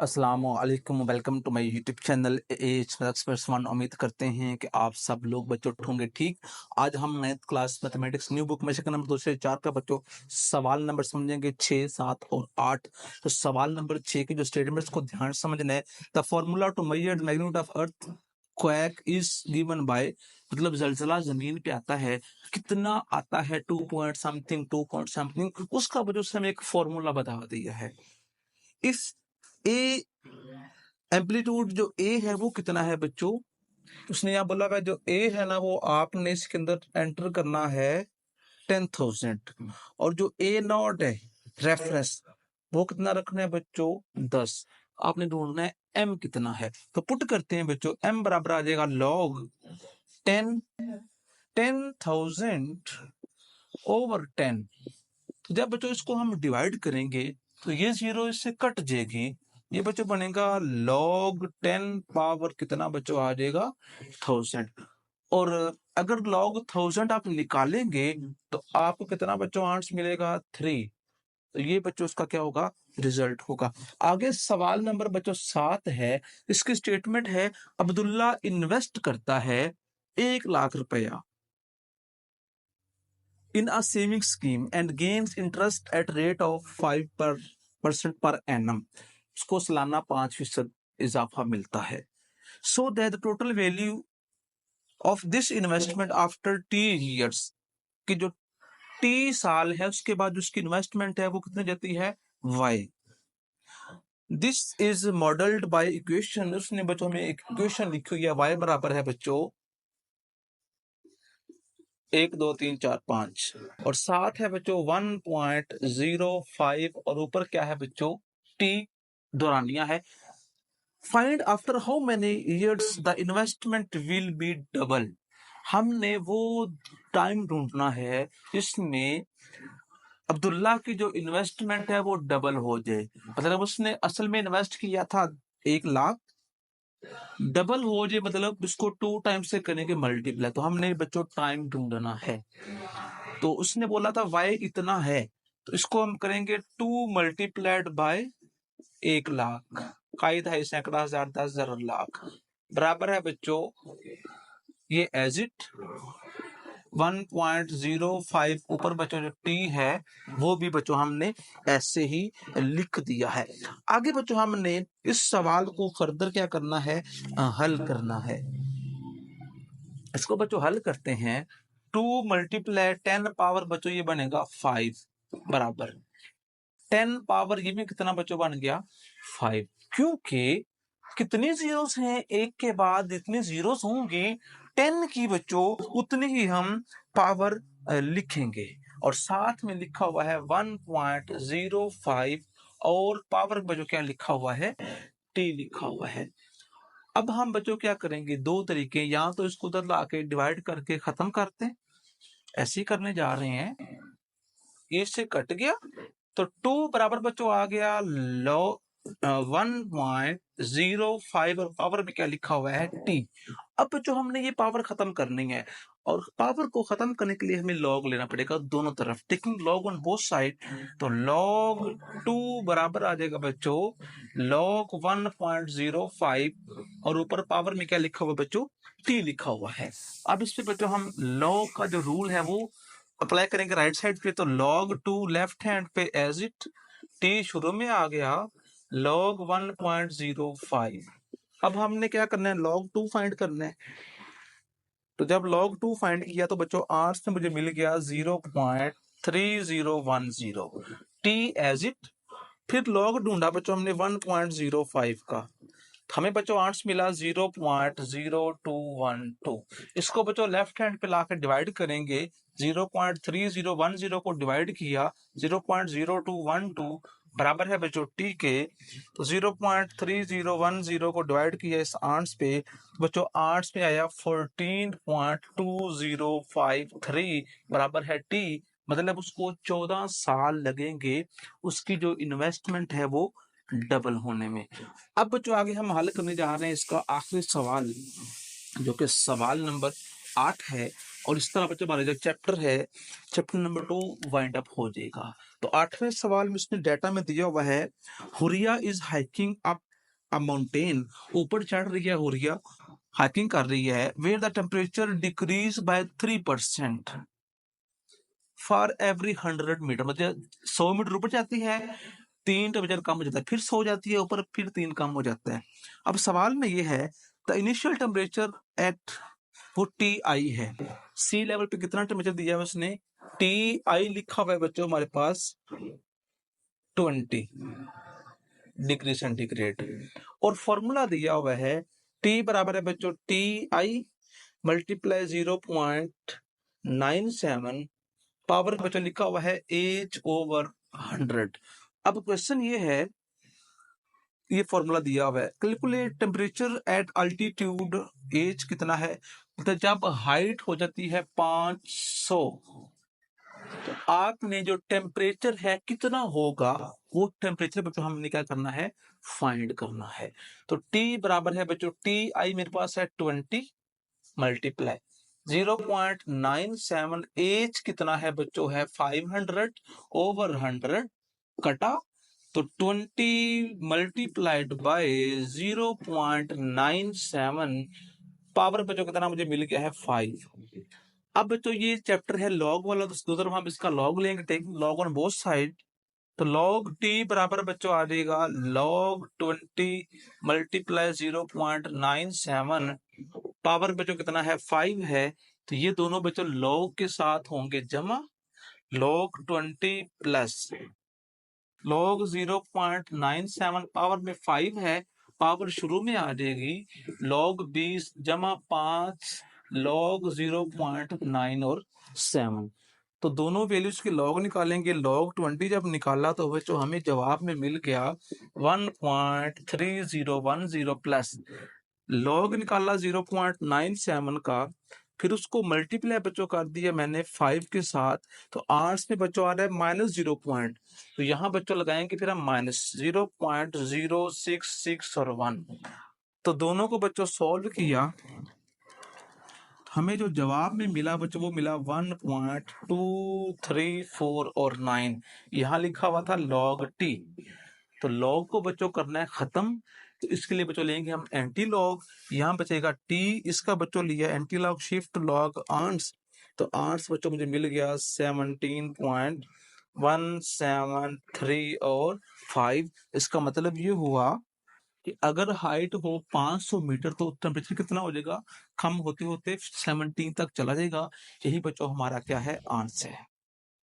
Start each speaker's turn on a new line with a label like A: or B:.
A: अस्सलामुअलैकुम, welcome to my YouTube channel Edge Experts One. उम्मीद करते हैं कि आप सब लोग बच्चों होंगे ठीक। आज हम 9th class mathematics new book में सेकंड नंबर 2 से 4 का बच्चों सवाल नंबर समझेंगे 6, 7 और 8। तो सवाल नंबर 6 के जो स्टेटमेंट्स को ध्यान से समझना है। The formula to measure the magnitude of earthquake is given by, मतलब जलजला जमीन पे आता है कितना आता है 2 पॉइंट समथिंग 2 पॉइंट समथिंग, उसका वजह से हमें एक फॉर्मूला बता दिया है। इस ए एम्पलीट्यूड जो ए है वो कितना है बच्चों, उसने यहाँ बोला है जो ए है ना वो आपने इसके अंदर एंटर करना है 10,000, और जो ए नॉट है रेफरेंस वो कितना रखना है बच्चों 10। आपने ढूंढना है एम कितना है, तो पुट करते हैं बच्चों। एम बराबर आ जाएगा लॉग 10,000 ओवर 10। तो जब बच्चों इसको हम डिवाइड करेंगे तो ये जीरो इससे कट जाएगी, ये बच्चों बनेगा log 10 पावर कितना बच्चों आ जाएगा 1000। और अगर log 1000 आप निकालेंगे तो आपको कितना बच्चों आंसर मिलेगा 3। तो ये बच्चों उसका क्या होगा, रिजल्ट होगा। आगे सवाल नंबर बच्चों 7 है। इसकी स्टेटमेंट है अब्दुल्ला इन्वेस्ट करता है 1 लाख रुपया in a savings scheme and gains interest at rate of 5% per annum, उसको सालाना 5% इजाफा मिलता है। So that the total value of this investment after T years, कि जो T साल है उसके बाद उसकी इन्वेस्टमेंट है वो कितनी जाती है Y। This is modeled by equation, उसने बच्चों में एक इक्वेशन लिखी हुई है Y बराबर है बच्चों 1 2 3 4 5, और साथ है बच्चों 1.05, और ऊपर क्या है बच्चों टी दौरानिया है। Find after how many years the investment will be double, हमने वो टाइम ढूंढना है जिसमें अब्दुल्ला की जो इन्वेस्टमेंट है वो डबल हो जाए। मतलब उसने असल में इन्वेस्ट किया था 1 लाख, डबल हो जाए मतलब इसको 2 टाइम से करेंगे मल्टीप्लाई, तो हमने बच्चों टाइम ढूंढना है। तो उसने बोला था y इतना है, तो इसको हम करेंगे 2 मल्टीप्लाइड बाय 1 लाख, कायदा है सैकड़ा हजार 10,000 लाख बराबर है बच्चों ये एज इट 1.05। ऊपर बच्चों जो t है वो भी बच्चों हमने ऐसे ही लिख दिया है। आगे बच्चों हमने इस सवाल को फर्दर क्या करना है, हल करना है। इसको बच्चों हल करते हैं। 2 मल्टीप्लाई 10 पावर बच्चों ये बनेगा 5 बराबर 10 पावर ये भी कितना बच्चों बन गया 5, क्योंकि कितनी जीरोस हैं एक के बाद जितनी जीरोस होंगी 10 की बच्चों उतनी ही हम पावर लिखेंगे, और साथ में लिखा हुआ है 1.05, और पावर बच्चों क्या लिखा हुआ है टी लिखा हुआ है। अब हम बच्चों क्या करेंगे, दो तरीके, या तो इसको उधर लाके डिवाइड करके खत्म करते हैं, ऐसे ही करने जा रहे हैं। ये से कट गया तो 2 बराबर बच्चों आ गया लो 1.05, और पावर में क्या लिखा हुआ है टी। अब बच्चों हमने ये पावर खत्म करनी है, और पावर को खत्म करने के लिए हमें लॉग लेना पड़ेगा दोनों तरफ, taking log on both side. तो log 2 बराबर आ जाएगा बच्चों log 1.05, और ऊपर पावर में क्या लिखा हुआ बच्चों टी लिखा हुआ है। अब इस पे बच्चों हम log का जो रूल है वो अप्लाई करेंगे राइट साइड पे, तो log 2 लेफ्ट हैंड पे एज इट, टी शुरू में आ गया log 1.05। अब हमने क्या करना है log 2 फाइंड करना है। तो जब log 2 फाइंड किया तो बच्चों आर से मुझे मिल गया 0.3010 टी एज इट। फिर log ढूंढा बच्चों हमने 1.05 का, हमें बच्चों आंसर मिला 0.0212। इसको बच्चों लेफ्ट हैंड पे लाकर डिवाइड करेंगे, 0.3010 को डिवाइड किया 0.0212 बराबर है बच्चों टी के, तो 0.3010 को डिवाइड किया इस आंसर पे, तो बच्चों आंसर में आया 14.2053 बराबर है टी। मतलब उसको 14 साल लगेंगे उसकी जो इन्वेस्टमेंट है वो डबल होने में। अब बच्चों आगे हम हल करने जा रहे हैं इसका आखिरी सवाल, जो कि सवाल नंबर 8 है, और इस तरह बच्चों हमारा जो चैप्टर है चैप्टर नंबर 2 वाइंड अप हो जाएगा। तो 8वें सवाल में उसने डाटा में दिया हुआ है Huriya is hiking up a mountain, ऊपर चढ़ रही है, हो रही है, हाइकिंग कर रही है, where the temperature decreases by 3% for every 100 metre, मतलब 100 मीटर ऊपर जाती है, 3 टेम्परेचर कम हो जाता है, फिर 100 जाती है ऊपर, फिर 3 कम हो जाता है। अब सवाल में ये है, द इनिशियल टेम्परेचर एट वो टी आई है, सी लेवल पे कितना टेम्परेचर दिया है उसने, टी आई लिखा हुआ है बच्चों हमारे पास 20 डिग्री सेंटीग्रेड, और फॉर्मूला दिया हुआ है टी बराबर है बच्चों टी आई मल्टीप्लाई 0.97, पावर बच्चों लिखा हुआ है H/100। अब क्वेश्चन ये है, ये फॉर्मूला दिया हुआ है, कैलकुलेट टेम्परेचर एट अल्टीट्यूड, एज कितना है, तो जब हाइट हो जाती है 500, तो आपने जो टेम्परेचर है कितना होगा, वो टेम्परेचर बच्चों हमने क्या करना है, फाइंड करना है। तो T बराबर है बच्चों टी आई मेरे पास है 20 मल्टीप्लाई 0.97, एज कितना है बच्चों है 500/100 कटा, तो 20 मल्टीप्लाइड बाय 0.97, पावर बच्चों कितना मुझे मिल गया है 5। अब बच्चों ये चैप्टर है लॉग वाला, तो दूसरी तरफ हम इसका लॉग लेंगे, take log on both side, तो लॉग टी बराबर बच्चों आ जाएगा लॉग 20 मल्टीप्लाई 0.97, पावर बच्चों कितना है 5 है, तो ये दोनों बच्चों लॉग के साथ होंगे जमा, लॉग 20 प्लस लॉग 0.97 पावर में 5 है, पावर शुरू में आ जाएगी लॉग 20 जमा 5 लॉग 0.9 और 7, तो दोनों वैल्यूज के लॉग निकालेंगे, लॉग 20 जब निकाला तो बच्चों हमें जवाब में मिल गया 1.3010 प्लस लॉग निकाला 0.97 का, फिर उसको मल्टीप्लाई बच्चों कर दिया मैंने 5 के साथ, तो आर्ट्स में बच्चों आ रहा है -0 पॉइंट, तो यहाँ बच्चों लगाएंगे फिर हम -0.066 और 1, तो दोनों को बच्चों सॉल्व किया, हमें जो जवाब में मिला बच्चों वो मिला 1.234 और 9, यहाँ लिखा हुआ था लॉग टी, तो लॉग को बच्चों करना है खत्म, तो इसके लिए बच्चों लेंगे हम एंटी लॉग, यहाँ बचेगा टी, इसका बच्चों लिया एंटी लॉग शिफ्ट लॉग आंट्स, तो आंट्स बच्चों मुझे मिल गया 17.173 और 5, इसका मतलब ये हुआ कि अगर हाइट हो 500 मीटर तो टेम्परेचर कितना हो जाएगा, कम होते होते 17 तक चला जाएगा, यही बच्चों हमारा क्या है आंसर है।